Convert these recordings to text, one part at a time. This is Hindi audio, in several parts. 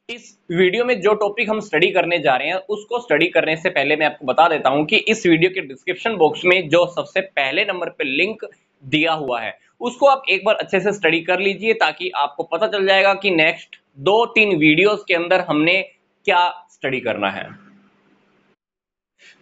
इस वीडियो में जो टॉपिक हम स्टडी करने जा रहे हैं उसको स्टडी करने से पहले मैं आपको बता देता हूं कि इस वीडियो के डिस्क्रिप्शन बॉक्स में जो सबसे पहले नंबर पे लिंक दिया हुआ है उसको आप एक बार अच्छे से स्टडी कर लीजिए ताकि आपको पता चल जाएगा कि नेक्स्ट 2-3 वीडियोस के अंदर हमने क्या स्टडी करना है।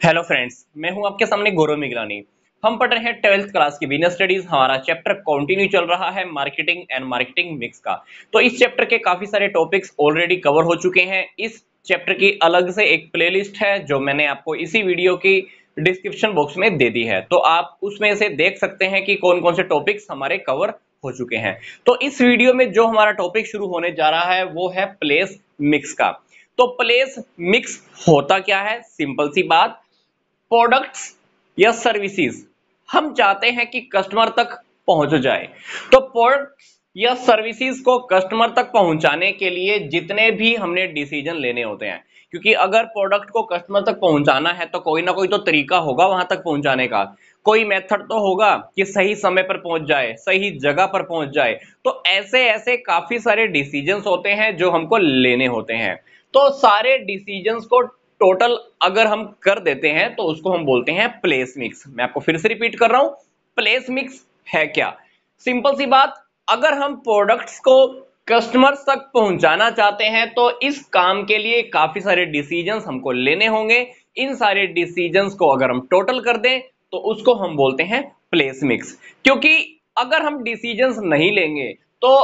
हेलो फ्रेंड्स, मैं हूं आपके सामने गौरव मिगलानी। हम पढ़ रहे हैं 12th क्लास की बिजनेस स्टडीज। हमारा चैप्टर कंटिन्यू चल रहा है मार्केटिंग एंड मार्केटिंग मिक्स का। तो इस चैप्टर के काफी सारे टॉपिक्स ऑलरेडी कवर हो चुके हैं। इस चैप्टर की अलग से एक प्लेलिस्ट है जो मैंने आपको इसी वीडियो की डिस्क्रिप्शन बॉक्स में दे दी है, तो आप उसमें से देख सकते हैं कि कौन कौन से टॉपिक्स हमारे कवर हो चुके हैं। तो इस वीडियो में जो हमारा टॉपिक शुरू होने जा रहा है वो है प्लेस मिक्स का। तो प्लेस मिक्स होता क्या है? सिंपल सी बात, प्रोडक्ट्स या सर्विसेज हम चाहते हैं कि कस्टमर तक पहुंच जाए। तो प्रोडक्ट्स या सर्विसेज को कस्टमर तक पहुंचाने के लिए जितने भी हमने डिसीजन लेने होते हैं, क्योंकि अगर प्रोडक्ट को कस्टमर तक पहुंचाना है तो कोई ना कोई तो तरीका होगा वहां तक पहुंचाने का, कोई मेथड तो होगा कि सही समय पर पहुंच जाए, सही जगह पर पहुंच जाए। तो ऐसे ऐसे काफी सारे डिसीजंस होते हैं जो हमको लेने होते हैं। तो सारे डिसीजंस को टोटल अगर हम कर देते हैं तो उसको हम बोलते हैं प्लेस मिक्स। मैं आपको फिर से रिपीट कर रहा हूं, प्लेस मिक्स है क्या? सिंपल सी बात, अगर हम प्रोडक्ट्स को कस्टमर्स तक पहुंचाना चाहते हैं तो इस काम के लिए काफी सारे डिसीजंस हमको लेने होंगे। इन सारे डिसीजंस को अगर हम टोटल कर दें तो उसको हम बोलते हैं प्लेस मिक्स। क्योंकि अगर हम डिसीजंस नहीं लेंगे तो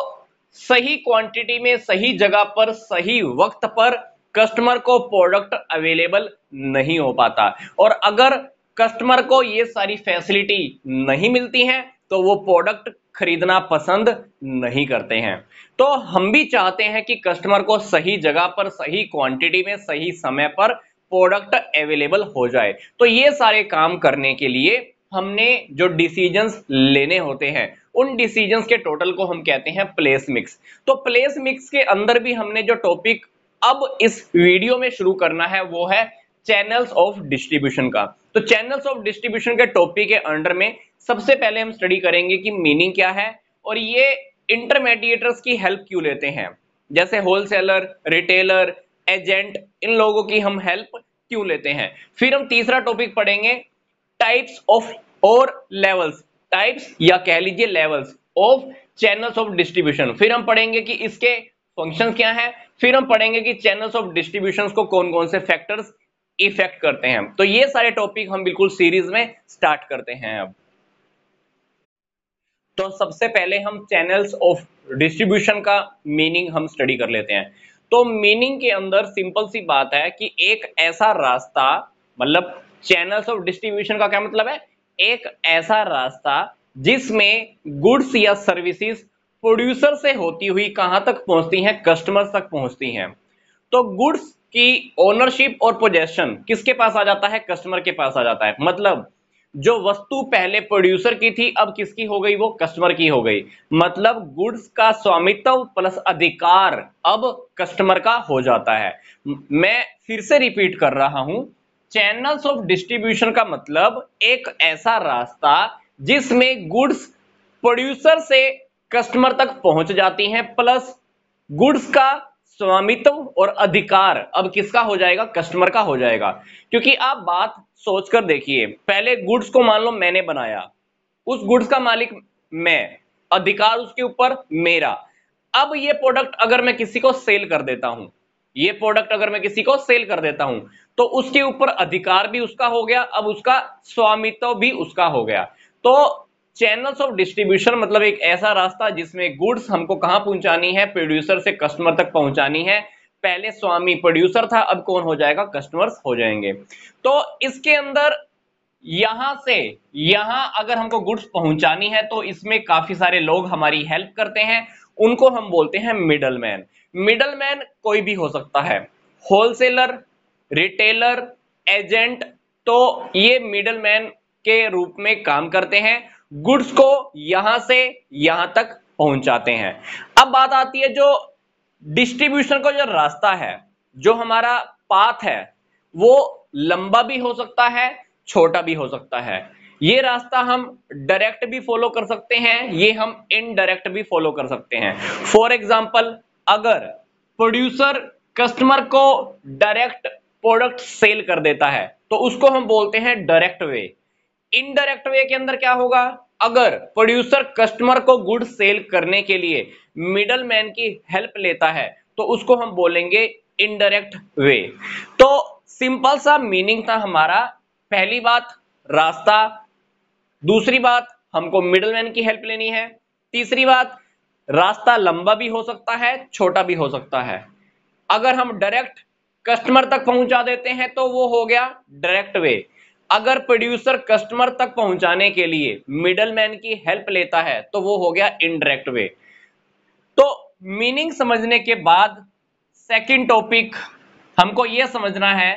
सही क्वांटिटी में, सही जगह पर, सही वक्त पर कस्टमर को प्रोडक्ट अवेलेबल नहीं हो पाता। और अगर कस्टमर को ये सारी फैसिलिटी नहीं मिलती हैं तो वो प्रोडक्ट खरीदना पसंद नहीं करते हैं। तो हम भी चाहते हैं कि कस्टमर को सही जगह पर, सही क्वांटिटी में, सही समय पर प्रोडक्ट अवेलेबल हो जाए। तो ये सारे काम करने के लिए हमने जो डिसीजंस लेने होते हैं उन डिसीजंस के टोटल को हम कहते हैं प्लेस मिक्स। तो प्लेस मिक्स के अंदर भी हमने जो टॉपिक अब इस वीडियो में शुरू करना है वो है चैनल्स ऑफ डिस्ट्रीब्यूशन का। तो चैनल्स ऑफ डिस्ट्रीब्यूशन के टॉपिक के अंडर में सबसे पहले हम स्टडी करेंगे कि मीनिंग क्या है और ये इंटरमीडिएटर्स की हेल्प क्यों लेते हैं, जैसे होलसेलर, रिटेलर, एजेंट, इन लोगों की हम हेल्प क्यों लेते हैं। फिर हम तीसरा टॉपिक पढ़ेंगे टाइप्स ऑफ और लेवल्स, टाइप्स या कह लीजिए levels of channels of distribution. फिर हम पढ़ेंगे कि इसके फंक्शंस क्या है। फिर हम पढ़ेंगे कि चैनल्स ऑफ डिस्ट्रीब्यूशन को कौन कौन से फैक्टर्स इफेक्ट करते हैं। तो ये सारे टॉपिक हम बिल्कुल सीरीज में स्टार्ट करते हैं अब। तो सबसे पहले हम चैनल्स ऑफ डिस्ट्रीब्यूशन का मीनिंग हम स्टडी कर लेते हैं। तो मीनिंग के अंदर सिंपल सी बात है कि एक ऐसा रास्ता, मतलब चैनल्स ऑफ डिस्ट्रीब्यूशन का क्या मतलब है? एक ऐसा रास्ता जिसमें गुड्स या सर्विसेज प्रोड्यूसर से होती हुई कहां तक पहुंचती हैं? कस्टमर तक पहुंचती हैं। तो गुड्स की ओनरशिप और पोजेशन किसके पास आ जाता है? कस्टमर के पास आ जाता है। मतलब जो वस्तु पहले प्रोड्यूसर की थी अब किसकी हो गई? वो कस्टमर की हो गई। मतलब गुड्स का स्वामित्व प्लस अधिकार अब कस्टमर का हो जाता है। मैं फिर से रिपीट कर रहा हूं, चैनल्स ऑफ डिस्ट्रीब्यूशन का मतलब एक ऐसा रास्ता जिसमें गुड्स प्रोड्यूसर से कस्टमर तक पहुंच जाती हैं, प्लस गुड्स का स्वामित्व और अधिकार अब किसका हो जाएगा? कस्टमर का हो जाएगा। क्योंकि आप बात सोचकर देखिए, पहले गुड्स को मान लो मैंने बनाया, उस गुड्स का मालिक मैं, अधिकार उसके ऊपर मेरा। अब ये प्रोडक्ट अगर मैं किसी को सेल कर देता हूं, ये प्रोडक्ट अगर मैं किसी को सेल कर देता हूं तो उसके ऊपर अधिकार भी उसका हो गया, अब उसका स्वामित्व भी उसका हो गया। तो चैनल्स ऑफ डिस्ट्रीब्यूशन मतलब एक ऐसा रास्ता जिसमें गुड्स हमको कहां पहुंचानी है? प्रोड्यूसर से कस्टमर तक पहुंचानी है। पहले स्वामी प्रोड्यूसर था, अब कौन हो जाएगा? कस्टमर्स हो जाएंगे। तो इसके अंदर यहां से यहां अगर हमको गुड्स पहुंचानी है तो इसमें काफी सारे लोग हमारी हेल्प करते हैं, उनको हम बोलते हैं मिडलमैन। मिडलमैन कोई भी हो सकता है, होलसेलर, रिटेलर, एजेंट। तो ये मिडलमैन के रूप में काम करते हैं, गुड्स को यहां से यहां तक पहुंचाते हैं। अब बात आती है जो डिस्ट्रीब्यूशन का जो रास्ता है, जो हमारा पाथ है, वो लंबा भी हो सकता है, छोटा भी हो सकता है। ये रास्ता हम डायरेक्ट भी फॉलो कर सकते हैं, ये हम इनडायरेक्ट भी फॉलो कर सकते हैं। फॉर एग्जांपल, अगर प्रोड्यूसर कस्टमर को डायरेक्ट प्रोडक्ट सेल कर देता है तो उसको हम बोलते हैं डायरेक्ट वे। इनडायरेक्ट वे के अंदर क्या होगा, अगर प्रोड्यूसर कस्टमर को गुड सेल करने के लिए मिडल मैन की हेल्प लेता है तो उसको हम बोलेंगे इनडायरेक्ट वे। तो सिंपल सा मीनिंग था हमारा, पहली बात रास्ता, दूसरी बात हमको मिडलमैन की हेल्प लेनी है, तीसरी बात रास्ता लंबा भी हो सकता है छोटा भी हो सकता है। अगर हम डायरेक्ट कस्टमर तक पहुंचा देते हैं तो वो हो गया डायरेक्ट वे। अगर प्रोड्यूसर कस्टमर तक पहुंचाने के लिए मिडलमैन की हेल्प लेता है तो वो हो गया इनडायरेक्ट वे। तो मीनिंग समझने के बाद सेकंड टॉपिक हमको यह समझना है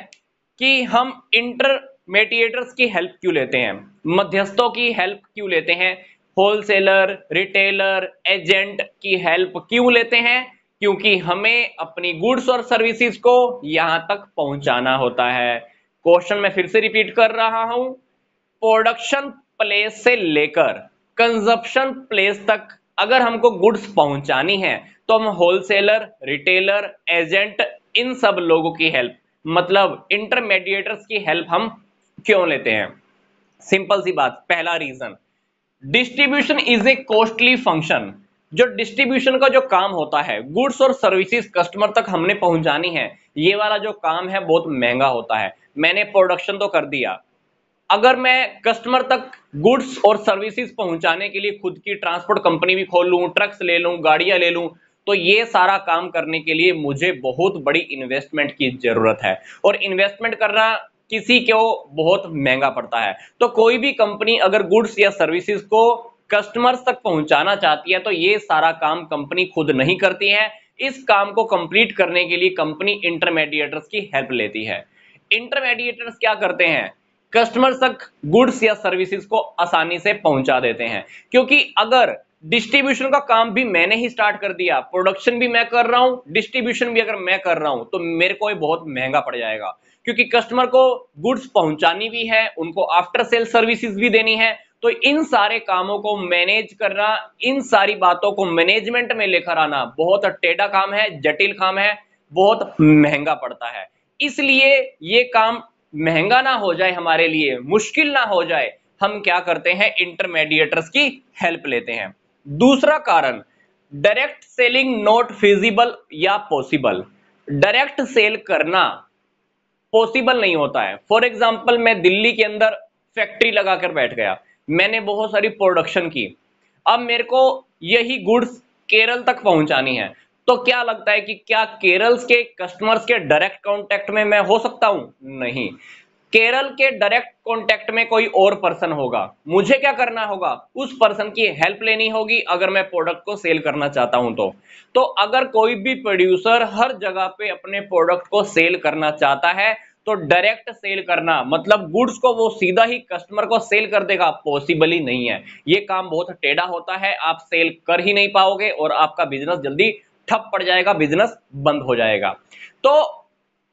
कि हम इंटरमीडिएटर्स की हेल्प क्यों लेते हैं, मध्यस्थों की हेल्प क्यों लेते हैं, होलसेलर, रिटेलर, एजेंट की हेल्प क्यों लेते हैं, क्योंकि हमें अपनी गुड्स और सर्विसेज को यहां तक पहुंचाना होता है। क्वेश्चन मैं फिर से रिपीट कर रहा हूं, प्रोडक्शन प्लेस से लेकर कंजप्शन प्लेस तक अगर हमको गुड्स पहुंचानी है तो हम होलसेलर, रिटेलर, एजेंट, इन सब लोगों की हेल्प मतलब इंटरमीडिएटर्स की हेल्प हम क्यों लेते हैं। सिंपल सी बात, पहला reason, distribution is a costly function. जो डिस्ट्रीब्यूशन का जो काम होता है, गुड्स और सर्विसेज कस्टमर तक हमने पहुंचानी है, ये वाला जो काम है बहुत महंगा होता है। मैंने प्रोडक्शन तो कर दिया, अगर मैं कस्टमर तक गुड्स और सर्विसेज पहुंचाने के लिए खुद की ट्रांसपोर्ट कंपनी भी खोल लूं, ट्रक्स ले लूं, गाड़ियां ले लूं, तो ये सारा काम करने के लिए मुझे बहुत बड़ी इन्वेस्टमेंट की जरूरत है और इन्वेस्टमेंट करना किसी को बहुत महंगा पड़ता है। तो कोई भी कंपनी अगर गुड्स या सर्विसेज को कस्टमर्स तक पहुंचाना चाहती है तो ये सारा काम कंपनी खुद नहीं करती है। इस काम को कंप्लीट करने के लिए कंपनी इंटरमीडिएटर्स की हेल्प लेती है। इंटरमीडिएटर्स क्या करते हैं, कस्टमर तक गुड्स या सर्विसेज को आसानी से पहुंचा देते हैं। क्योंकि अगर डिस्ट्रीब्यूशन का काम भी मैंने ही स्टार्ट कर दिया, प्रोडक्शन भी मैं कर रहा हूं, डिस्ट्रीब्यूशन भी अगर मैं कर रहा हूं, तो मेरे को ये बहुत महंगा पड़ जाएगा। क्योंकि कस्टमर को गुड्स पहुंचानी भी है, उनको आफ्टर सेल सर्विसेज भी देनी है, तो इन सारे कामों को मैनेज करना, इन सारी बातों को मैनेजमेंट में लेकर आना बहुत टेढ़ा काम है, जटिल काम है, बहुत महंगा पड़ता है। इसलिए ये काम महंगा ना हो जाए, हमारे लिए मुश्किल ना हो जाए, हम क्या करते हैं, इंटरमीडिएटर्स की हेल्प लेते हैं। दूसरा कारण, डायरेक्ट सेलिंग नॉट फिजिबल या पॉसिबल। डायरेक्ट सेल करना पॉसिबल नहीं होता है। फॉर एग्जांपल, मैं दिल्ली के अंदर फैक्ट्री लगाकर बैठ गया, मैंने बहुत सारी प्रोडक्शन की, अब मेरे को यही गुड्स केरल तक पहुंचानी है, तो क्या लगता है कि क्या केरल के कस्टमर्स के डायरेक्ट कांटेक्ट में मैं हो सकता हूं? नहीं, केरल के डायरेक्ट कांटेक्ट में कोई और पर्सन होगा, मुझे क्या करना होगा, उस पर्सन की हेल्प लेनी होगी अगर मैं प्रोडक्ट को सेल करना चाहता हूं तो अगर कोई भी प्रोड्यूसर हर जगह पे अपने प्रोडक्ट को सेल करना चाहता है तो डायरेक्ट सेल करना मतलब गुड्स को वो सीधा ही कस्टमर को सेल कर देगा, पॉसिबल ही नहीं है। ये काम बहुत टेढ़ा होता है, आप सेल कर ही नहीं पाओगे और आपका बिजनेस जल्दी ठप पड़ जाएगा, बिजनेस बंद हो जाएगा। तो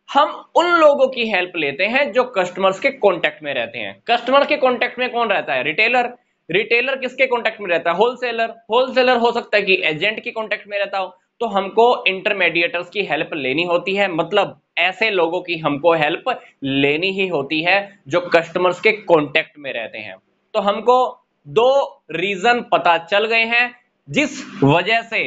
हम उन लोगों की हेल्प लेते हैं जो कस्टमर्स के कांटेक्ट में रहते हैं। कस्टमर के कांटेक्ट में कौन रहता है? रिटेलर। रिटेलर किसके कांटेक्ट में रहता है? होलसेलर। होलसेलर हो सकता है कि एजेंट के कांटेक्ट में रहता हो। तो हमको इंटरमीडिएटर्स की हेल्प लेनी होती है, मतलब ऐसे लोगों की हमको हेल्प लेनी ही होती है जो कस्टमर्स के कांटेक्ट में रहते हैं। तो हमको दो रीजन पता चल गए हैं जिस वजह से,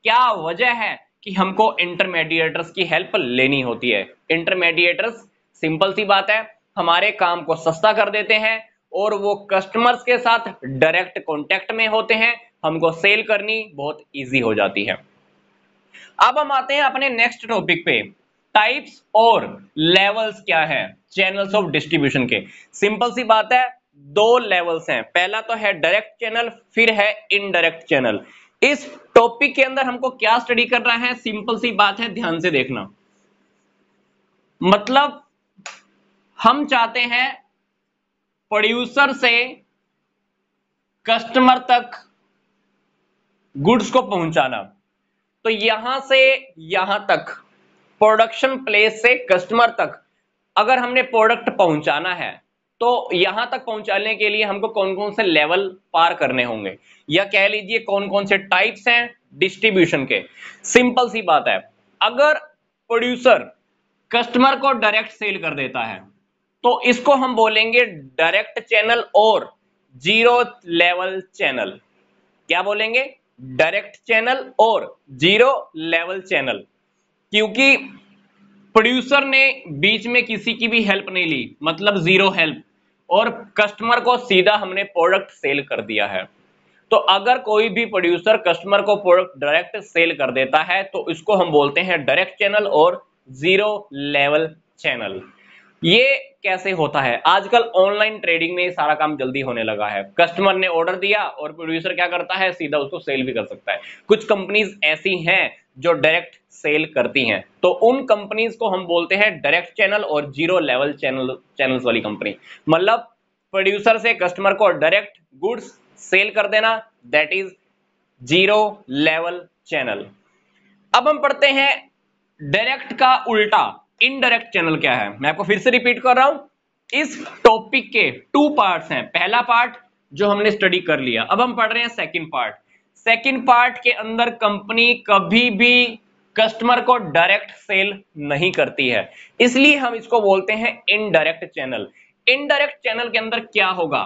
क्या वजह है कि हमको इंटरमीडिएटर्स की हेल्प लेनी होती है। इंटरमीडिएटर्स, सिंपल सी बात है, हमारे काम को सस्ता कर देते हैं और वो कस्टमर्स के साथ डायरेक्ट कांटेक्ट में होते हैं, हमको सेल करनी बहुत इजी हो जाती है। अब हम आते हैं अपने नेक्स्ट टॉपिक पे, टाइप्स और लेवल्स क्या है चैनल्स ऑफ डिस्ट्रीब्यूशन के। सिंपल सी बात है, दो लेवल्स हैं, पहला तो है डायरेक्ट चैनल, फिर है इनडायरेक्ट चैनल। इस टॉपिक के अंदर हमको क्या स्टडी करना है, सिंपल सी बात है, ध्यान से देखना। मतलब हम चाहते हैं प्रोड्यूसर से कस्टमर तक गुड्स को पहुंचाना, तो यहां से यहां तक, प्रोडक्शन प्लेस से कस्टमर तक अगर हमने प्रोडक्ट पहुंचाना है तो यहां तक पहुंचाने के लिए हमको कौन कौन से लेवल पार करने होंगे, या कह लीजिए कौन कौन से टाइप्स हैं डिस्ट्रीब्यूशन के। सिंपल सी बात है, अगर प्रोड्यूसर कस्टमर को डायरेक्ट सेल कर देता है तो इसको हम बोलेंगे डायरेक्ट चैनल और जीरो लेवल चैनल। क्या बोलेंगे? डायरेक्ट चैनल और जीरो लेवल चैनल। क्योंकि प्रोड्यूसर ने बीच में किसी की भी हेल्प नहीं ली, मतलब जीरो हेल्प, और कस्टमर को सीधा हमने प्रोडक्ट सेल कर दिया है। तो अगर कोई भी प्रोड्यूसर कस्टमर को प्रोडक्ट डायरेक्ट सेल कर देता है तो इसको हम बोलते हैं डायरेक्ट चैनल और जीरो लेवल चैनल। ये कैसे होता है? आजकल ऑनलाइन ट्रेडिंग में सारा काम जल्दी होने लगा है। कस्टमर ने ऑर्डर दिया और प्रोड्यूसर क्या करता है, सीधा उसको सेल भी कर सकता है। कुछ कंपनीज ऐसी हैं जो डायरेक्ट सेल करती हैं, तो उन कंपनीज को हम बोलते हैं डायरेक्ट चैनल और जीरो लेवल चैनल्स वाली कंपनी। मतलब प्रोड्यूसर से कस्टमर को डायरेक्ट गुड्स सेल कर देना, that is zero level channel. अब हम पढ़ते हैं डायरेक्ट का उल्टा इनडायरेक्ट चैनल क्या है। मैं आपको फिर से रिपीट कर रहा हूं। इस टॉपिक के टू पार्ट्स हैं। पहला पार्ट जो हमने स्टडी कर लिया, अब हम पढ़ रहे हैं सेकंड पार्ट। सेकंड पार्ट के अंदर कंपनी कभी भी कस्टमर को डायरेक्ट सेल नहीं करती है, इसलिए हम इसको बोलते हैं इनडायरेक्ट चैनल। इनडायरेक्ट चैनल के अंदर क्या होगा?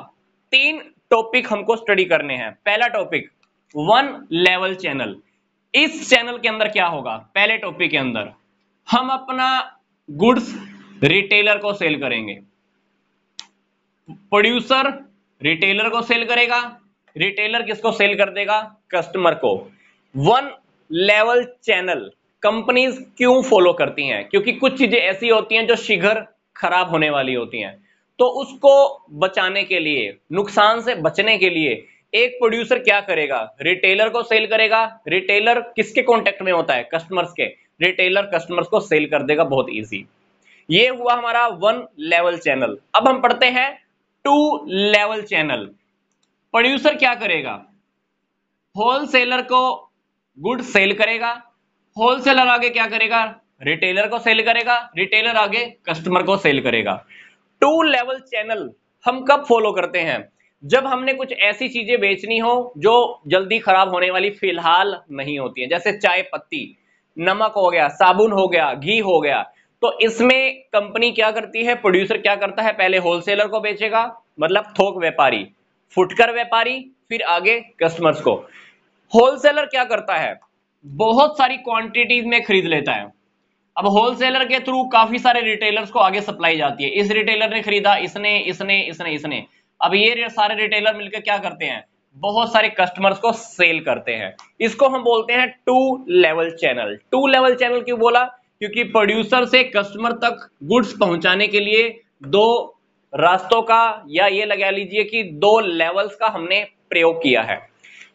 तीन टॉपिक हमको स्टडी करने हैं। पहला टॉपिक वन लेवल चैनल। इस चैनल के अंदर क्या होगा? पहले टॉपिक के अंदर हम अपना गुड्स रिटेलर को सेल करेंगे। प्रोड्यूसर रिटेलर को सेल करेगा, रिटेलर किसको सेल कर देगा? कस्टमर को। वन लेवल चैनल कंपनीज क्यों फॉलो करती हैं? क्योंकि कुछ चीजें ऐसी होती हैं जो शीघ्र खराब होने वाली होती हैं, तो उसको बचाने के लिए, नुकसान से बचने के लिए एक प्रोड्यूसर क्या करेगा? रिटेलर को सेल करेगा। रिटेलर किसके कांटेक्ट में होता है? कस्टमर्स के। रिटेलर कस्टमर्स को सेल कर देगा, बहुत इजी। ये हुआ हमारा वन लेवल चैनल। अब हम पढ़ते हैं टू लेवल चैनल। प्रोड्यूसर क्या करेगा? होलसेलर को गुड सेल करेगा, होलसेलर आगे क्या करेगा? रिटेलर को सेल करेगा, रिटेलर आगे कस्टमर को सेल करेगा। टू लेवल चैनल हम कब फॉलो करते हैं? जब हमने कुछ ऐसी चीजें बेचनी हो जो जल्दी खराब होने वाली फिलहाल नहीं होती है, जैसे चाय पत्ती, नमक हो गया, साबुन हो गया, घी हो गया। तो इसमें कंपनी क्या करती है? प्रोड्यूसर क्या करता है? पहले होलसेलर को बेचेगा, मतलब थोक व्यापारी, फुटकर व्यापारी, फिर आगे कस्टमर्स को। होलसेलर क्या करता है? बहुत सारी क्वांटिटीज में खरीद लेता है। अब होलसेलर के थ्रू काफी सारे रिटेलर्स को आगे सप्लाई जाती है। इस रिटेलर ने खरीदा, इसने इसने इसने इसने, अब ये सारे रिटेलर मिलकर क्या करते हैं? बहुत सारे कस्टमर्स को सेल करते हैं। इसको हम बोलते हैं two level channel. Two level channel क्यों बोला? क्योंकि प्रोड्यूसर से कस्टमर तक गुड्स पहुंचाने के लिए दो रास्तों का, या ये लगा लीजिए कि दो लेवल्स का हमने प्रयोग किया है।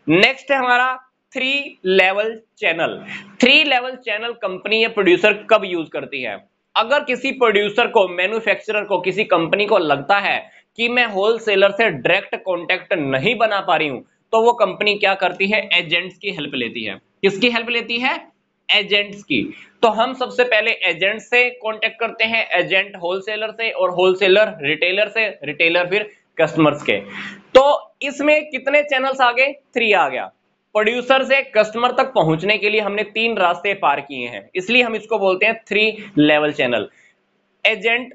नेक्स्ट है हमारा three level channel. Three level channel company या प्रोड्यूसर कब यूज करती है? अगर किसी प्रोड्यूसर को, मैन्युफैक्चरर को, किसी कंपनी को लगता है कि मैं होलसेलर से डायरेक्ट कांटेक्ट नहीं बना पा रही हूं, तो वो कंपनी क्या करती है? एजेंट्स की हेल्प लेती है। किसकी हेल्प लेती है? एजेंट्स की। तो हम सबसे पहले एजेंट से कांटेक्ट करते हैं, एजेंट होलसेलर से, और होलसेलर रिटेलर से, रिटेलर फिर कस्टमर्स के। तो इसमें कितने चैनल्स आ गए? थ्री आ गया। प्रोड्यूसर से कस्टमर तक पहुंचने के लिए हमने तीन रास्ते पार किए हैं, इसलिए हम इसको बोलते हैं three level channel. Agent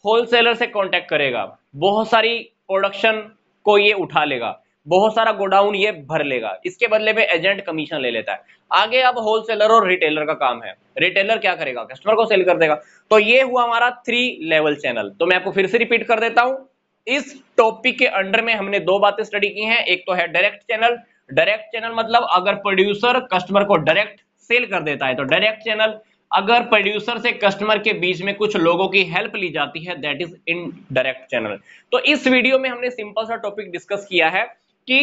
wholesaler से कांटेक्ट करेगा, बहुत सारी प्रोडक्शन को ये उठा लेगा, बहुत सारा गोडाउन ये भर लेगा, इसके बदले में एजेंट कमीशन ले लेता है। आगे अब होलसेलर और रिटेलर का काम है। रिटेलर क्या करेगा? कस्टमर को सेल कर देगा। तो ये हुआ हमारा थ्री लेवल चैनल। तो मैं आपको फिर से रिपीट कर देता हूं। इस टॉपिक के अंडर में हमने दो बातें स्टडी की हैं। एक तो है डायरेक्ट चैनल। डायरेक्ट चैनल मतलब अगर प्रोड्यूसर कस्टमर को डायरेक्ट सेल कर देता है तो डायरेक्ट चैनल। अगर प्रोड्यूसर से कस्टमर के बीच में कुछ लोगों की हेल्प ली जाती है, दैट इज इनडायरेक्ट चैनल। तो इस वीडियो में हमने सिंपल सा टॉपिक डिस्कस किया है कि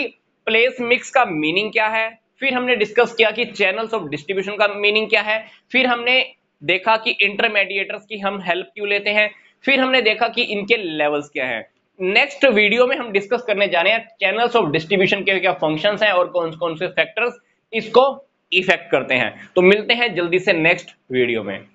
प्लेस मिक्स का मीनिंग क्या है, फिर हमने डिस्कस किया कि चैनल्स ऑफ डिस्ट्रीब्यूशन का मीनिंग क्या है, फिर हमने देखा कि इंटरमीडिएटर्स की हम हेल्प क्यों लेते हैं, फिर हमने देखा कि इनके लेवल्स क्या हैं। नेक्स्ट वीडियो में हम डिस्कस करने जा रहे हैं चैनल्स ऑफ डिस्ट्रीब्यूशन के क्या फंक्शंस हैं और कौन कौन से फैक्टर्स इसको इफेक्ट करते हैं। तो मिलते हैं जल्दी से नेक्स्ट वीडियो में।